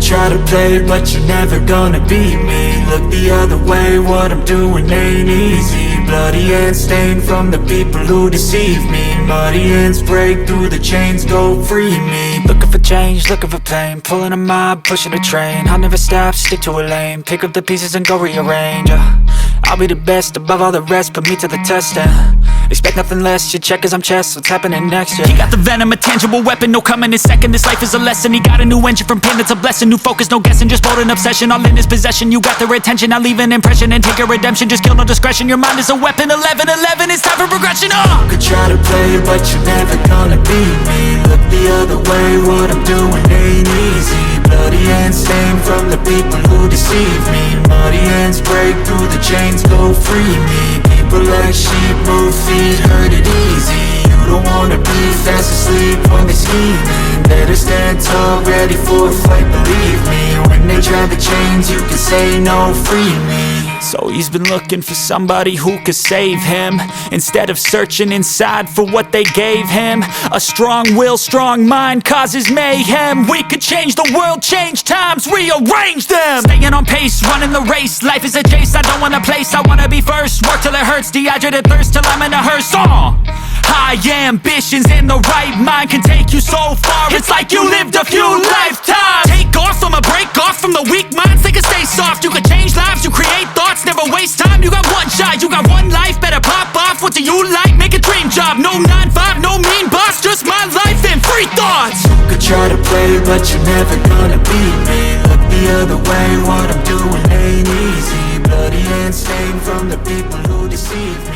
try to play, but you're never gonna beat me. Look the other way, what I'm doing ain't easy. Bloody hands stained from the people who deceive me. Muddy hands break through the chains, go free me. Looking for change, looking for pain, pulling a mob, pushing a train. I'll never stop, stick to a lane, pick up the pieces and go rearrange. I'll be the best above all the rest, put me to the test and expect nothing less, your check is I'm chess, what's happening next, yeah. He got the venom, a tangible weapon, no coming in second. This life is a lesson, he got a new engine from pain, it's a blessing. New focus, no guessing, just bold and obsession. All in his possession, you got their attention. I'll leave an impression and take your redemption. Just kill, no discretion, your mind is a weapon. 11-11, it's time for progression, You could try to play, but you're never gonna beat me. Look the other way, what I'm doing ain't easy. Bloody hands stained from the people who deceive me. Muddy hands break through the chains, go free me. People like sheep move feet, hurt it easy. You don't wanna be fast asleep when they're scheming. Better stand tall, ready for a fight, believe me. When they try the chains, you can say no, free me. So he's been looking for somebody who could save him, instead of searching inside for what they gave him. A strong will, strong mind causes mayhem. We could change the world, change times, rearrange them. Staying on pace, running the race. Life is a chase, I don't want a place, I wanna be first. Work till it hurts, dehydrated thirst till I'm in a hearse. High ambitions and the right mind can take you so far. It's like you lived a few lifetimes. Take off from a break off from the weak minds, they can stay soft. You can change lives, you create thoughts, never waste time. You got one shot, you got one life, better pop off. What do you like? Make a dream job. No 9-5, no mean boss, just my life and free thoughts. You could try to play, but you're never gonna beat me. Look the other way, what I'm doing ain't easy. Bloody hands stained from the people who deceive me.